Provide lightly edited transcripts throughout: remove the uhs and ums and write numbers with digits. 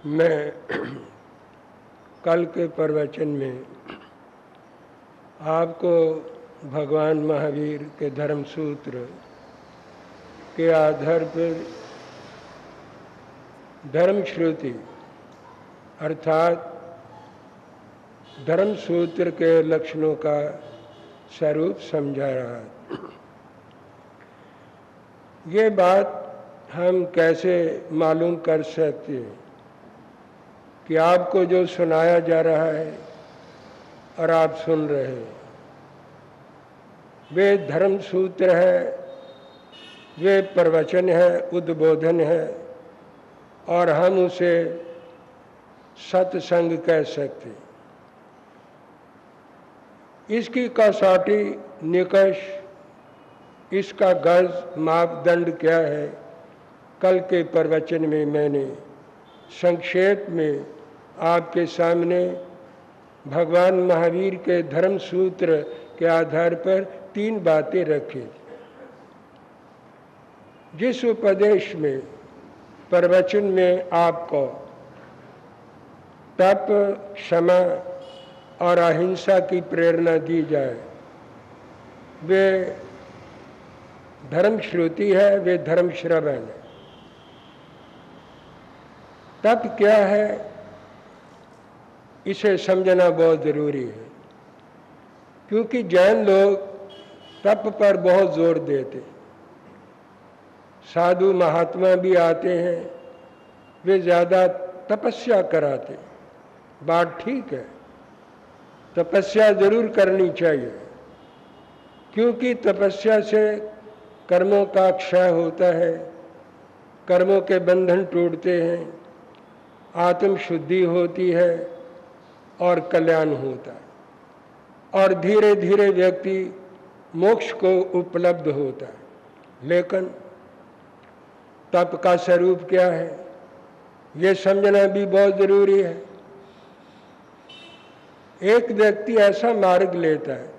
मैं कल के प्रवचन में आपको भगवान महावीर के धर्म सूत्र के आधार पर धर्म श्रुति अर्थात धर्म सूत्र के लक्षणों का स्वरूप समझा रहा है। ये बात हम कैसे मालूम कर सकते हैं कि आपको जो सुनाया जा रहा है और आप सुन रहे हैं वे धर्म सूत्र है, वे प्रवचन है, उद्बोधन है और हम उसे सत्संग कह सकते हैं। इसकी कसौटी निकष, इसका गज मापदंड क्या है, कल के प्रवचन में मैंने संक्षेप में आपके सामने भगवान महावीर के धर्म सूत्र के आधार पर 3 बातें रखी। जिस उपदेश में प्रवचन में आपको तप, क्षमा और अहिंसा की प्रेरणा दी जाए वे धर्म श्रुति है, वे धर्म श्रवण है। तप क्या है इसे समझना बहुत जरूरी है, क्योंकि जैन लोग तप पर बहुत जोर देते। साधु महात्मा भी आते हैं, वे ज़्यादा तपस्या कराते। बात ठीक है, तपस्या जरूर करनी चाहिए, क्योंकि तपस्या से कर्मों का क्षय होता है, कर्मों के बंधन टूटते हैं, आत्म शुद्धि होती है और कल्याण होता है और धीरे धीरे व्यक्ति मोक्ष को उपलब्ध होता है। लेकिन तप का स्वरूप क्या है ये समझना भी बहुत जरूरी है। एक व्यक्ति ऐसा मार्ग लेता है,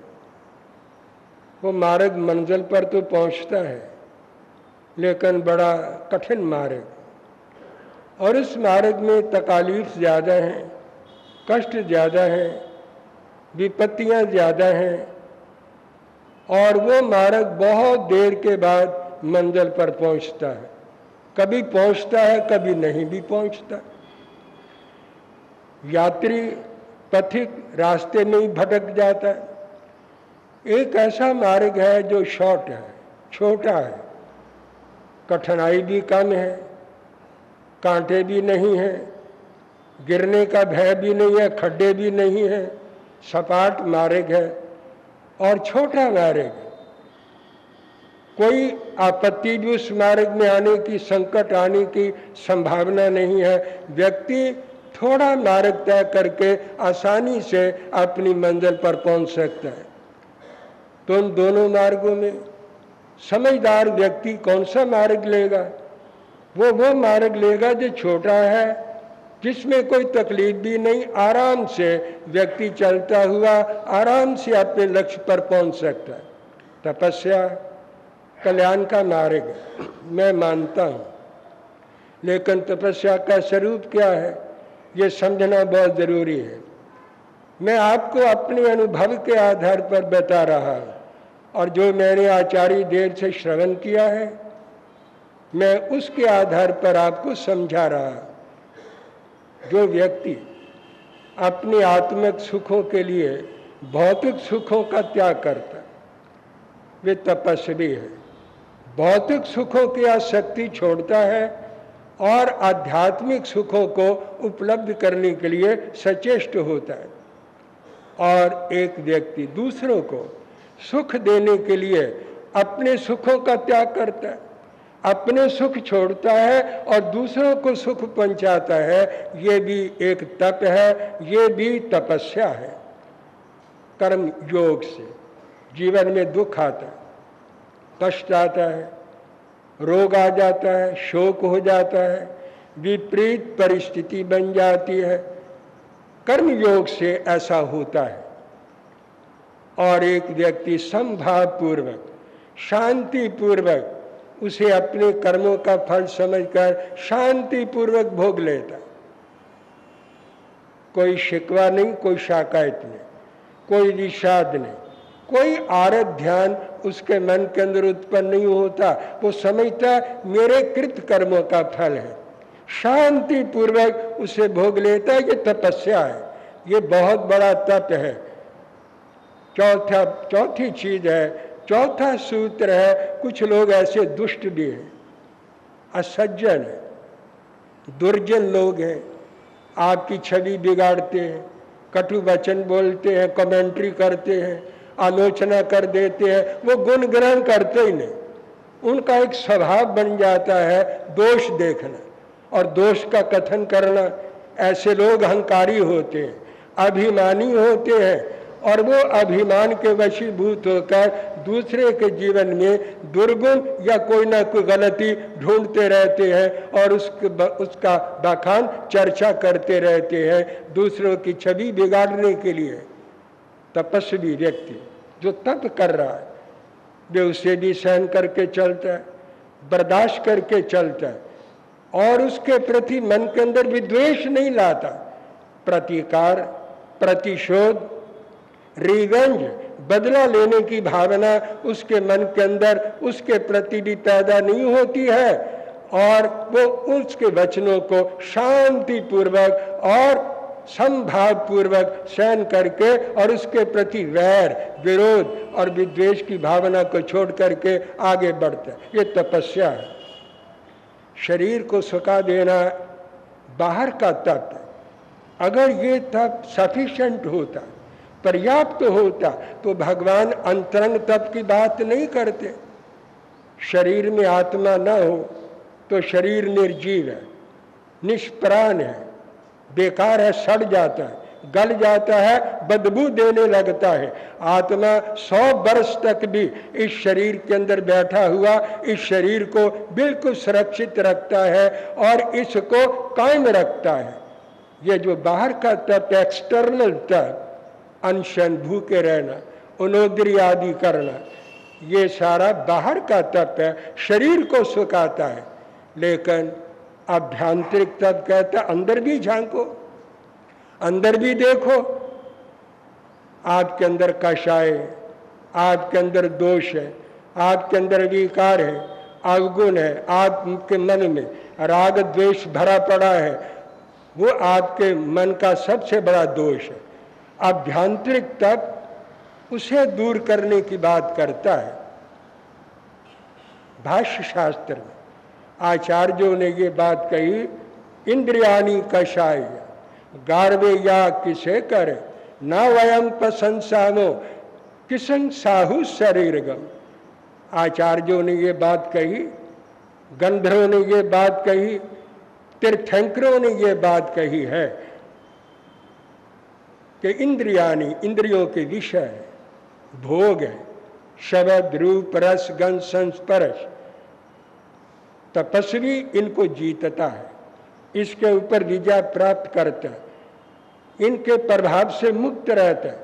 वो मार्ग मंजिल पर तो पहुंचता है लेकिन बड़ा कठिन मार्ग, और इस मार्ग में तकालीफ ज़्यादा हैं, कष्ट ज़्यादा हैं, विपत्तियां ज़्यादा हैं और वो मार्ग बहुत देर के बाद मंजिल पर पहुंचता है। कभी पहुंचता है, कभी नहीं भी पहुंचता। यात्री पथिक रास्ते में ही भटक जाता है। एक ऐसा मार्ग है जो शॉर्ट है, छोटा है, कठिनाई भी कम है, कांटे भी नहीं है, गिरने का भय भी नहीं है, खड्डे भी नहीं है, सपाट मार्ग है और छोटा मार्ग है। कोई आपत्ति भी उस मार्ग में आने की, संकट आने की संभावना नहीं है। व्यक्ति थोड़ा मार्ग तय करके आसानी से अपनी मंजिल पर पहुंच सकता है। तो उन दोनों मार्गों में समझदार व्यक्ति कौन सा मार्ग लेगा? वो मार्ग लेगा जो छोटा है, जिसमें कोई तकलीफ भी नहीं, आराम से व्यक्ति चलता हुआ आराम से अपने लक्ष्य पर पहुंच सकता है। तपस्या कल्याण का मार्ग है, मैं मानता हूं, लेकिन तपस्या का स्वरूप क्या है ये समझना बहुत जरूरी है। मैं आपको अपने अनुभव के आधार पर बता रहा हूं और जो मैंने आचार्य देव से श्रवण किया है मैं उसके आधार पर आपको समझा रहा। जो व्यक्ति अपने आत्मिक सुखों के लिए भौतिक सुखों का त्याग करता है वे तपस्वी है। भौतिक सुखों की आसक्ति छोड़ता है और आध्यात्मिक सुखों को उपलब्ध करने के लिए सचेष्ट होता है। और एक व्यक्ति दूसरों को सुख देने के लिए अपने सुखों का त्याग करता है, अपने सुख छोड़ता है और दूसरों को सुख पहुंचाता है। ये भी एक तप है, ये भी तपस्या है। कर्म योग से जीवन में दुख आता है, कष्ट आता है, रोग आ जाता है, शोक हो जाता है, विपरीत परिस्थिति बन जाती है। कर्म योग से ऐसा होता है और एक व्यक्ति समभाव पूर्वक, शांति पूर्वक उसे अपने कर्मों का फल समझकर शांति पूर्वक भोग लेता। कोई शिकवा नहीं, कोई शिकायत नहीं, कोई विषाद नहीं, कोई आरत ध्यान उसके मन के अंदर उत्पन्न नहीं होता। वो समझता मेरे कृत कर्मों का फल है, शांति पूर्वक उसे भोग लेता है। ये तपस्या है, ये बहुत बड़ा तप है। चौथी चीज है, चौथा सूत्र है, कुछ लोग ऐसे दुष्ट भी हैं, असज्जन है, दुर्जन लोग हैं, आपकी छवि बिगाड़ते हैं, कटु वचन बोलते हैं, कमेंट्री करते हैं, आलोचना कर देते हैं, वो गुण ग्रहण करते ही नहीं। उनका एक स्वभाव बन जाता है दोष देखना और दोष का कथन करना। ऐसे लोग अहंकारी होते हैं, अभिमानी होते हैं, और वो अभिमान के वशीभूत होकर दूसरे के जीवन में दुर्गुण या कोई ना कोई गलती ढूंढते रहते हैं और उसका बखान चर्चा करते रहते हैं दूसरों की छवि बिगाड़ने के लिए। तपस्वी व्यक्ति जो तप कर रहा है वे उसे भी सहन करके चलता है, बर्दाश्त करके चलता है और उसके प्रति मन के अंदर विद्वेष नहीं लाता। प्रतिकार, प्रतिशोध, रिवेंज, बदला लेने की भावना उसके मन के अंदर उसके प्रति भी पैदा नहीं होती है और वो उसके वचनों को शांति पूर्वक और संभाव पूर्वक सहन करके और उसके प्रति वैर, विरोध और विद्वेष की भावना को छोड़ करके आगे बढ़ता है। ये तपस्या है। शरीर को सुखा देना बाहर का तप है। अगर ये तप सफिशिएंट होता, पर्याप्त होता, तो भगवान अंतरंग तप की बात नहीं करते। शरीर में आत्मा न हो तो शरीर निर्जीव है, निष्प्राण है, बेकार है, सड़ जाता है, गल जाता है, बदबू देने लगता है। आत्मा 100 वर्ष तक भी इस शरीर के अंदर बैठा हुआ इस शरीर को बिल्कुल सुरक्षित रखता है और इसको कायम रखता है। ये जो बाहर का तप, एक्सटर्नल तप, अनशन, भूखे रहना, उनोद्री आदि करना, ये सारा बाहर का तप है, शरीर को सुखाता है। लेकिन आभ्यंतरिक तप कहता है अंदर भी झांको, अंदर भी देखो। आपके अंदर कषाय, आपके अंदर दोष है, आपके अंदर विकार है, अवगुण है, आपके मन में राग द्वेष भरा पड़ा है, वो आपके मन का सबसे बड़ा दोष है। आभ्यंतरिक तप उसे दूर करने की बात करता है। भाष्य शास्त्र में आचार्यों ने ये बात कही, इंद्रियाणी कषाय गार्वे या किसे करे, ना वयम प्रशंसामो किसन साहु शरीरगम। आचार्यों ने ये बात कही, गंधर्वों ने ये बात कही, तीर्थंकरों ने ये बात कही है कि इंद्रियाणी, इंद्रियों के विषय भोग है, शब्द, रूप, रस, गंध, संस्पर्श। तपस्वी इनको जीतता है, इसके ऊपर विजय प्राप्त करता है, इनके प्रभाव से मुक्त रहता है।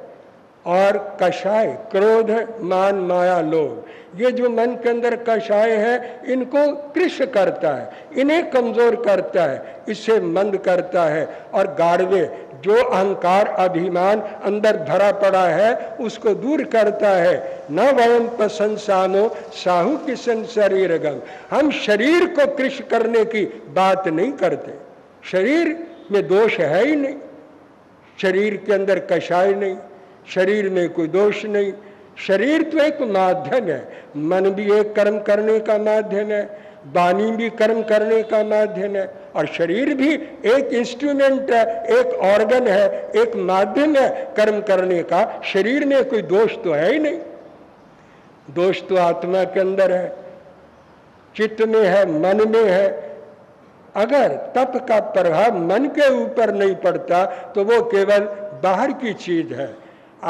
और कषाय, क्रोध, मान, माया, लोभ, ये जो मन के अंदर कषाय है इनको कृष्ण करता है, इन्हें कमजोर करता है, इसे मंद करता है। और गाढ़वे, जो अहंकार, अभिमान अंदर भरा पड़ा है उसको दूर करता है। न वयम प्रशंसामो साहु किशन शरीरगम। हम शरीर को कृष्ण करने की बात नहीं करते, शरीर में दोष है ही नहीं, शरीर के अंदर कषाय नहीं, शरीर में कोई दोष नहीं। शरीर तो एक माध्यम है, मन भी एक कर्म करने का माध्यम है, वाणी भी कर्म करने का माध्यम है, और शरीर भी एक इंस्ट्रूमेंट है, एक ऑर्गन है, एक माध्यम है कर्म करने का। शरीर में कोई दोष तो है ही नहीं। दोष तो आत्मा के अंदर है, चित्त में है, मन में है। अगर तप का प्रभाव मन के ऊपर नहीं पड़ता तो वो केवल बाहर की चीज है।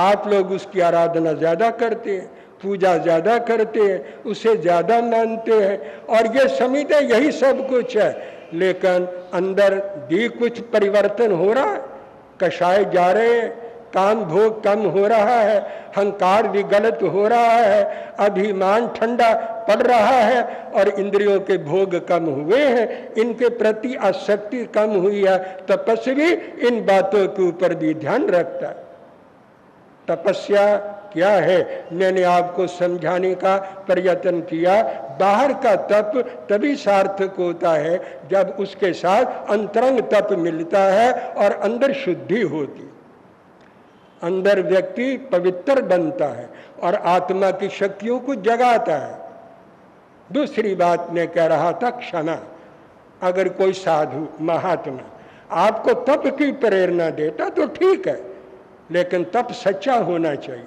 आप लोग उसकी आराधना ज्यादा करते हैं, पूजा ज्यादा करते हैं, उसे ज्यादा मानते हैं और ये समझते यही सब कुछ है, लेकिन अंदर भी कुछ परिवर्तन हो रहा है। कषाय जा रहे हैं, काम भोग कम हो रहा है, अहंकार भी गलत हो रहा है, अभिमान ठंडा पड़ रहा है और इंद्रियों के भोग कम हुए हैं, इनके प्रति आसक्ति कम हुई है। तपस्वी इन बातों के ऊपर भी ध्यान रखता है। तपस्या क्या है मैंने आपको समझाने का प्रयत्न किया। बाहर का तप तभी सार्थक होता है जब उसके साथ अंतरंग तप मिलता है और अंदर शुद्धि होती, अंदर व्यक्ति पवित्र बनता है और आत्मा की शक्तियों को जगाता है। दूसरी बात मैं कह रहा था क्षमा। अगर कोई साधु महात्मा आपको तप की प्रेरणा देता तो ठीक है, लेकिन तप सच्चा होना चाहिए,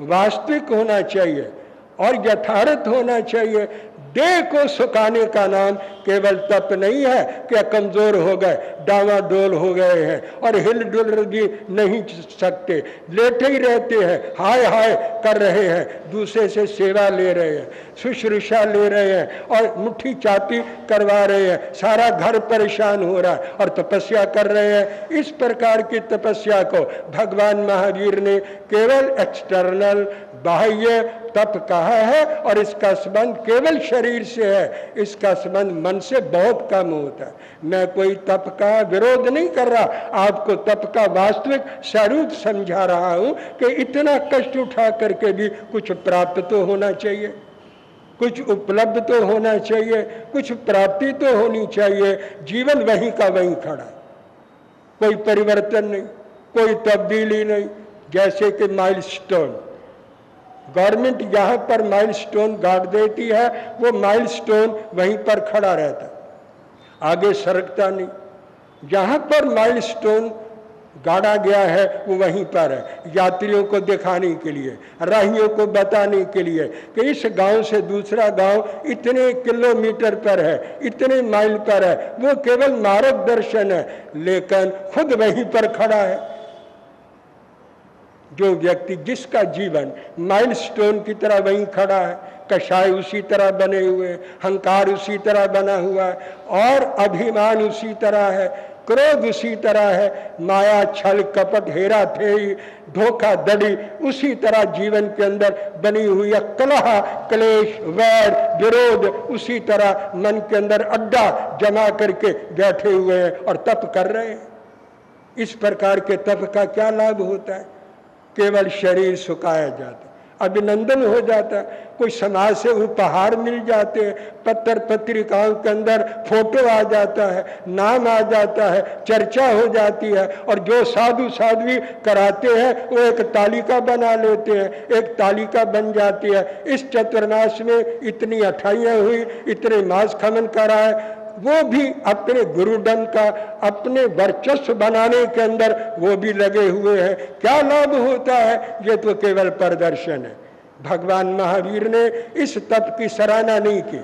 वास्तविक होना चाहिए और यथार्थ होना चाहिए। देह को सुखाने का नाम केवल तप नहीं है कि कमजोर हो गए, डावाडोल हो गए हैं और हिल डुल भी नहीं सकते, लेटे ही रहते हैं, हाय हाय कर रहे हैं, दूसरे से सेवा ले रहे हैं, शुश्रूषा ले रहे हैं और मुट्ठी चापी करवा रहे हैं, सारा घर परेशान हो रहा है और तपस्या कर रहे हैं। इस प्रकार की तपस्या को भगवान महावीर ने केवल एक्सटर्नल बाह्य तप कहा है और इसका संबंध केवल शरीर से है, इसका संबंध मन से बहुत कम होता है। मैं कोई तप का विरोध नहीं कर रहा, आपको तप का वास्तविक स्वरूप समझा रहा हूं कि इतना कष्ट उठा करके भी कुछ प्राप्त तो होना चाहिए, कुछ उपलब्ध तो होना चाहिए, कुछ प्राप्ति तो होनी चाहिए। जीवन वहीं का वहीं खड़ा, कोई परिवर्तन नहीं, कोई तब्दीली नहीं। जैसे कि माइलस्टोन, गवर्नमेंट यहाँ पर माइलस्टोन गाड़ देती है, वो माइलस्टोन वहीं पर खड़ा रहता, आगे सरकता नहीं। जहाँ पर माइलस्टोन गाड़ा गया है वो वहीं पर है, यात्रियों को दिखाने के लिए, राहियों को बताने के लिए कि इस गांव से दूसरा गांव इतने किलोमीटर पर है, इतने माइल पर है। वो केवल मार्गदर्शन है, लेकिन खुद वहीं पर खड़ा है। जो व्यक्ति, जिसका जीवन माइलस्टोन की तरह वहीं खड़ा है, कषाय उसी तरह बने हुए, अहंकार उसी तरह बना हुआ है और अभिमान उसी तरह है, क्रोध उसी तरह है, माया छल कपट हेरा फेरी धोखाधड़ी उसी तरह जीवन के अंदर बनी हुई है, कलह क्लेश वैर विरोध उसी तरह मन के अंदर अड्डा जमा करके बैठे हुए हैं और तप कर रहे हैं। इस प्रकार के तप का क्या लाभ होता है? केवल शरीर सुखाया जाता, अभिनंदन हो जाता, कोई समाज से उपहार मिल जाते हैं, पत्र पत्रिकाओं के अंदर फोटो आ जाता है, नाम आ जाता है, चर्चा हो जाती है और जो साधु साध्वी कराते हैं वो एक तालिका बना लेते हैं, एक तालिका बन जाती है। इस चतुर्मास में इतनी अठाइयाँ हुई, इतने मास खमन कराए, वो भी अपने गुरुडम का, अपने वर्चस्व बनाने के अंदर वो भी लगे हुए हैं। क्या लाभ होता है? ये तो केवल प्रदर्शन है। भगवान महावीर ने इस तप की सराहना नहीं की,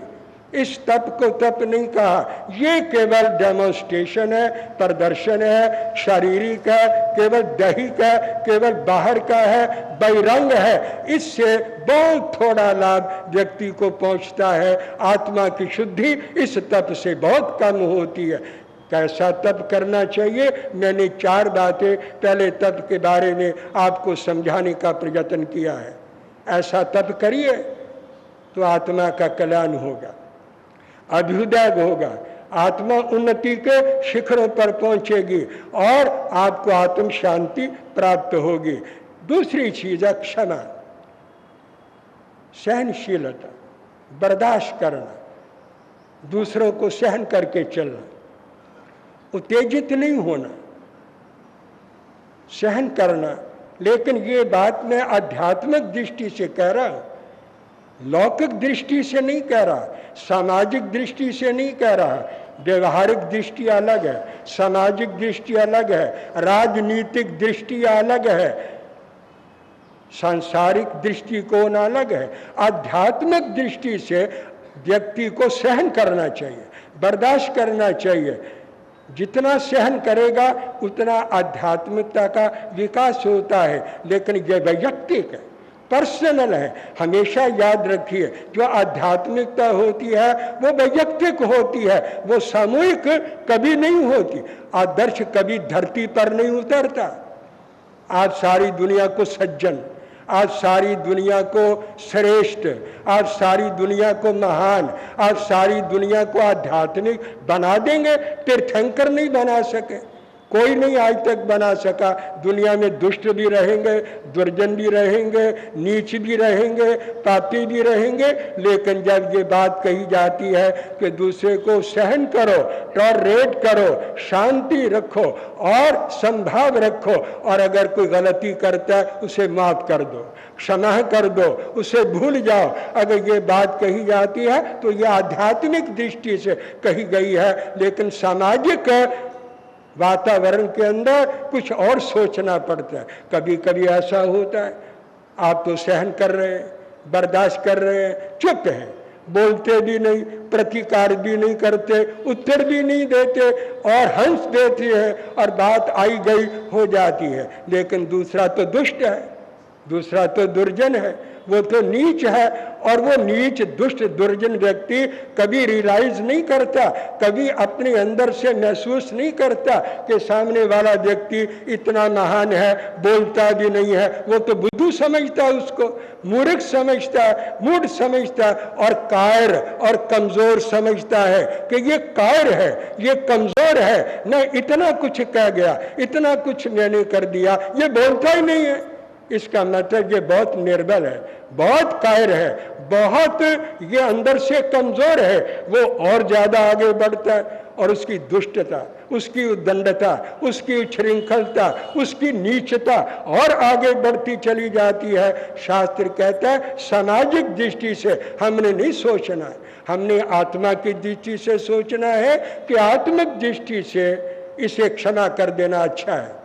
इस तप को तप नहीं कहा, ये केवल डेमोन्स्ट्रेशन है, प्रदर्शन है, शारीरिक है, केवल दैहिक है, केवल बाहर का है, बहिरंग है। इससे बहुत थोड़ा लाभ व्यक्ति को पहुंचता है। आत्मा की शुद्धि इस तप से बहुत कम होती है। कैसा तप करना चाहिए? मैंने 4 बातें पहले तप के बारे में आपको समझाने का प्रयत्न किया है। ऐसा तप करिए तो आत्मा का कल्याण होगा, अभ्युदय होगा, आत्मा उन्नति के शिखरों पर पहुंचेगी और आपको आत्म शांति प्राप्त होगी। दूसरी चीज है क्षमा, सहनशीलता, बर्दाश्त करना, दूसरों को सहन करके चलना, उत्तेजित नहीं होना, सहन करना। लेकिन ये बात मैं आध्यात्मिक दृष्टि से कह रहा हूं, लौकिक दृष्टि से नहीं कह रहा, सामाजिक दृष्टि से नहीं कह रहा। व्यवहारिक दृष्टि अलग है, सामाजिक दृष्टि अलग है, राजनीतिक दृष्टि अलग है, सांसारिक दृष्टिकोण अलग है। आध्यात्मिक दृष्टि से व्यक्ति को सहन करना चाहिए, बर्दाश्त करना चाहिए। जितना सहन करेगा उतना आध्यात्मिकता का विकास होता है। लेकिन यह वैयक्तिक है, पर्सनल है। हमेशा याद रखिए, जो आध्यात्मिकता होती है वो वैयक्तिक होती है, वो सामूहिक कभी नहीं होती। आदर्श कभी धरती पर नहीं उतरता, आज सारी दुनिया को सज्जन, आज सारी दुनिया को श्रेष्ठ, आज सारी दुनिया को महान, आज सारी दुनिया को आध्यात्मिक बना देंगे, तीर्थंकर नहीं बना सके, कोई नहीं आज तक बना सका। दुनिया में दुष्ट भी रहेंगे, दुर्जन भी रहेंगे, नीच भी रहेंगे, पापी भी रहेंगे, लेकिन जब ये बात कही जाती है कि दूसरे को सहन करो, टॉलरेट करो, शांति रखो और संभाव रखो, और अगर कोई गलती करता है उसे माफ कर दो, क्षमा कर दो, उसे भूल जाओ, अगर ये बात कही जाती है तो ये आध्यात्मिक दृष्टि से कही गई है। लेकिन सामाजिक वातावरण के अंदर कुछ और सोचना पड़ता है। कभी कभी ऐसा होता है, आप तो सहन कर रहे हैं, बर्दाश्त कर रहे हैं, चुप हैं, बोलते भी नहीं, प्रतिकार भी नहीं करते, उत्तर भी नहीं देते और हंस देती है और बात आई गई हो जाती है। लेकिन दूसरा तो दुष्ट है, दूसरा तो दुर्जन है, वो तो नीच है, और वो नीच दुष्ट दुर्जन व्यक्ति कभी रियलाइज नहीं करता, कभी अपने अंदर से महसूस नहीं करता कि सामने वाला व्यक्ति इतना महान है, बोलता भी नहीं है। वो तो बुद्धू समझता है, उसको मूर्ख समझता है, मूढ़ समझता है, और कायर और कमजोर समझता है कि ये कायर है, ये कमजोर है, न इतना कुछ कह गया, इतना कुछ मैंने कर दिया, ये बोलता ही नहीं है। इसका मतलब ये बहुत निर्बल है, बहुत कायर है, बहुत ये अंदर से कमजोर है। वो और ज्यादा आगे बढ़ता है और उसकी दुष्टता, उसकी उद्दंडता, उसकी उच्छृंखलता, उसकी नीचता और आगे बढ़ती चली जाती है। शास्त्र कहता है सामाजिक दृष्टि से हमने नहीं सोचना है, हमने आत्मा की दृष्टि से सोचना है कि आत्मिक दृष्टि से इसे क्षमा कर देना अच्छा है,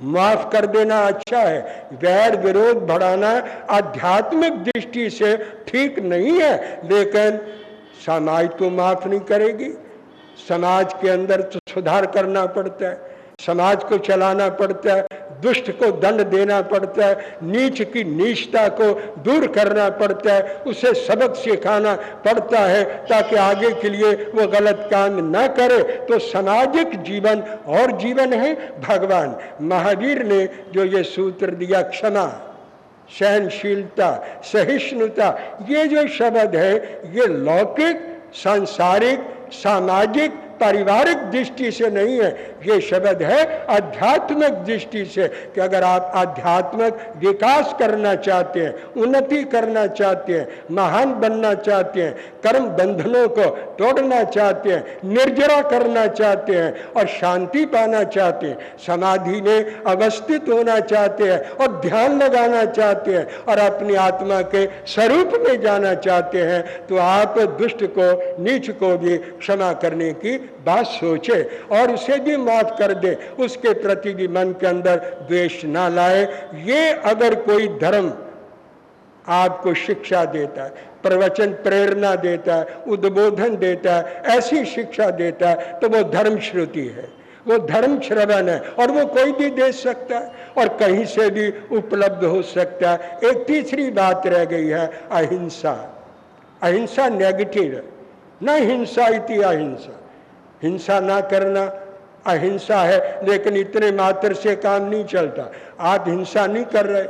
माफ कर देना अच्छा है। वैर विरोध बढ़ाना आध्यात्मिक दृष्टि से ठीक नहीं है, लेकिन समाज तो माफ नहीं करेगी। समाज के अंदर तो सुधार करना पड़ता है, समाज को चलाना पड़ता है, दुष्ट को दंड देना पड़ता है, नीच की नीचता को दूर करना पड़ता है, उसे सबक सिखाना पड़ता है ताकि आगे के लिए वो गलत काम न करे। तो सामाजिक जीवन और जीवन है। भगवान महावीर ने जो ये सूत्र दिया, क्षमा, सहनशीलता, सहिष्णुता, ये जो शब्द है ये लौकिक, सांसारिक, सामाजिक, पारिवारिक दृष्टि से नहीं है, ये शब्द है आध्यात्मिक दृष्टि से कि अगर आप आध्यात्मिक विकास करना चाहते हैं, उन्नति करना चाहते हैं, महान बनना चाहते हैं, कर्म बंधनों को तोड़ना चाहते हैं, निर्जरा करना चाहते हैं और शांति पाना चाहते हैं, समाधि में अवस्थित होना चाहते हैं और ध्यान लगाना चाहते हैं और अपनी आत्मा के स्वरूप में जाना चाहते हैं, तो आप दुष्ट को, नीच को भी क्षमा करने की बात सोचे और उसे भी माफ कर दे, उसके प्रति भी मन के अंदर द्वेष ना लाए। ये अगर कोई धर्म आपको शिक्षा देता है, प्रवचन प्रेरणा देता है, उद्बोधन देता है, ऐसी शिक्षा देता है, तो वो धर्म श्रुति है, वो धर्म श्रवण है और वो कोई भी दे सकता है और कहीं से भी उपलब्ध हो सकता है। एक तीसरी बात रह गई है, अहिंसा। अहिंसा नेगेटिव है, न हिंसा इति अहिंसा, हिंसा ना करना अहिंसा है, लेकिन इतने मात्र से काम नहीं चलता। आप हिंसा नहीं कर रहे,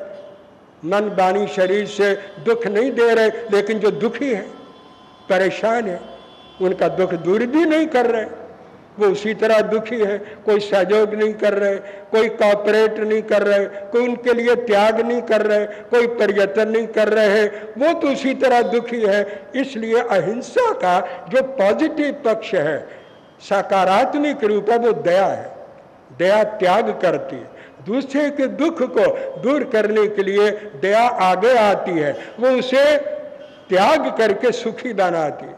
मन वाणी शरीर से दुख नहीं दे रहे, लेकिन जो दुखी है, परेशान है, उनका दुख दूर भी नहीं कर रहे, वो उसी तरह दुखी है। कोई सहयोग नहीं कर रहे, कोई कॉपरेट नहीं कर रहे, कोई उनके लिए त्याग नहीं कर रहे, कोई प्रयत्न नहीं कर रहे, वो तो उसी तरह दुखी है। इसलिए अहिंसा का जो पॉजिटिव पक्ष है, सकारात्मक रूप है, वो दया है। दया त्याग करती है, दूसरे के दुख को दूर करने के लिए दया आगे आती है, वो उसे त्याग करके सुखी बनाती है।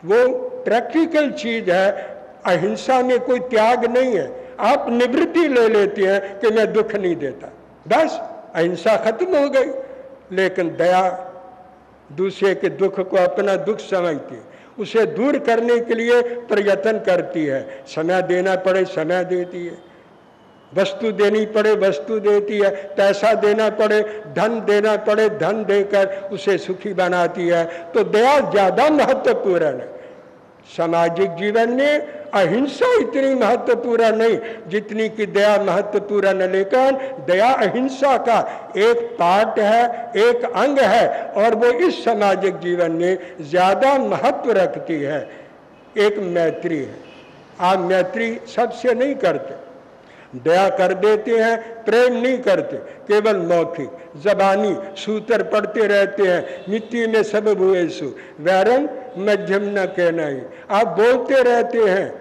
वो प्रैक्टिकल चीज है। अहिंसा में कोई त्याग नहीं है, आप निवृत्ति ले लेते हैं कि मैं दुख नहीं देता, बस अहिंसा खत्म हो गई। लेकिन दया दूसरे के दुख को अपना दुख समझती है, उसे दूर करने के लिए प्रयत्न करती है। समय देना पड़े समय देती है, वस्तु देनी पड़े वस्तु देती है, पैसा देना पड़े, धन देना पड़े धन देकर उसे सुखी बनाती है। तो दया ज्यादा महत्वपूर्ण है सामाजिक जीवन में अहिंसा इतनी महत्वपूर्ण नहीं जितनी कि दया महत्वपूर्ण है, लेकिन दया अहिंसा का एक पार्ट है, एक अंग है, और वो इस सामाजिक जीवन में ज्यादा महत्व रखती है। एक मैत्री है, आप मैत्री सबसे नहीं करते, दया कर देते हैं, प्रेम नहीं करते, केवल मौखिक जबानी सूत्र पढ़ते रहते हैं। मिट्टी में सब भुएसु वैरम मध्यम न कहना ही, आप बोलते रहते हैं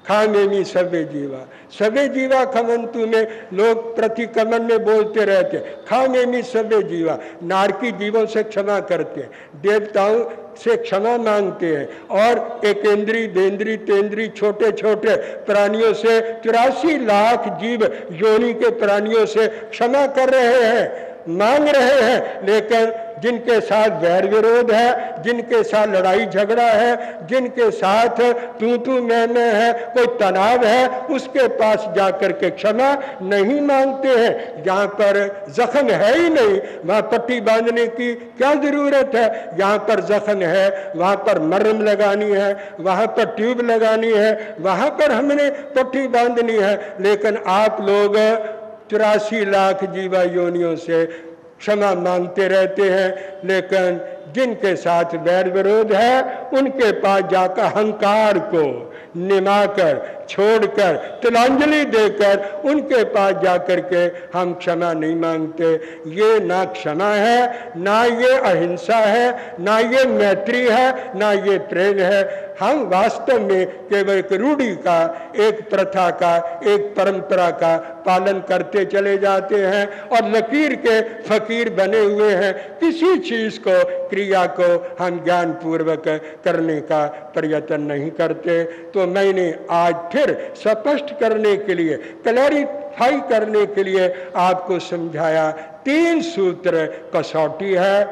खामेमी सवे जीवा, सवे जीवा खमंतु में लोग प्रतिकमन में बोलते रहते हैं, खामेमी सवे जीवा, नारकी जीवों से क्षमा करते हैं, देवताओं से क्षमा मांगते हैं, और एकेंद्री देंद्री तेंद्री छोटे छोटे प्राणियों से 84 लाख जीव योनि के प्राणियों से क्षमा कर रहे हैं, मांग रहे हैं। लेकिन जिनके साथ वैर विरोध है, जिनके साथ लड़ाई झगड़ा है, जिनके साथ तू मैं है, कोई तनाव है, उसके पास जाकर के क्षमा नहीं मांगते हैं। जहाँ पर जख्म है ही नहीं वहाँ पट्टी बांधने की क्या जरूरत है, जहाँ पर जख्म है वहाँ पर मरहम लगानी है, वहाँ पर ट्यूब लगानी है, वहाँ पर हमने पट्टी बांधनी है। लेकिन आप लोग 84 लाख जीवा योनियों से क्षमा मांगते रहते हैं, लेकिन जिनके साथ वैर विरोध है उनके पास जाकर अहंकार को निमाकर छोड़कर तिलांजलि देकर उनके पास जाकर के हम क्षमा नहीं मांगते। ये ना क्षमा है, ना ये अहिंसा है, ना ये मैत्री है, ना ये प्रेम है। हम वास्तव में केवल एक रूढ़ी का, एक प्रथा का, एक परंपरा का पालन करते चले जाते हैं और लकीर के फकीर बने हुए हैं। किसी चीज को, क्रिया को हम ज्ञान पूर्वक करने का प्रयत्न नहीं करते। तो मैंने आज फिर स्पष्ट करने के लिए, क्लैरिफाई करने के लिए आपको समझाया। 3 सूत्र कसौटी है,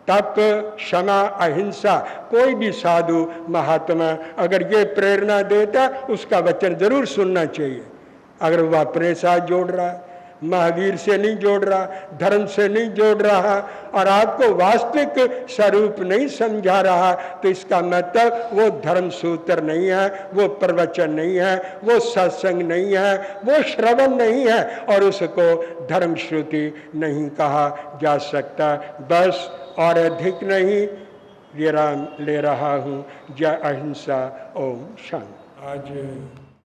तप, क्षमा, अहिंसा। कोई भी साधु महात्मा अगर ये प्रेरणा देता उसका वचन जरूर सुनना चाहिए। अगर वह अपने साथ जोड़ रहा है, महावीर से नहीं जोड़ रहा, धर्म से नहीं जोड़ रहा और आपको वास्तविक स्वरूप नहीं समझा रहा, तो इसका मतलब वो धर्म सूत्र नहीं है, वो प्रवचन नहीं है, वो सत्संग नहीं है, वो श्रवण नहीं है, और उसको धर्म श्रुति नहीं कहा जा सकता। बस और अधिक नहीं, विराम ले रहा हूँ। जय अहिंसा। ओम शांति। आज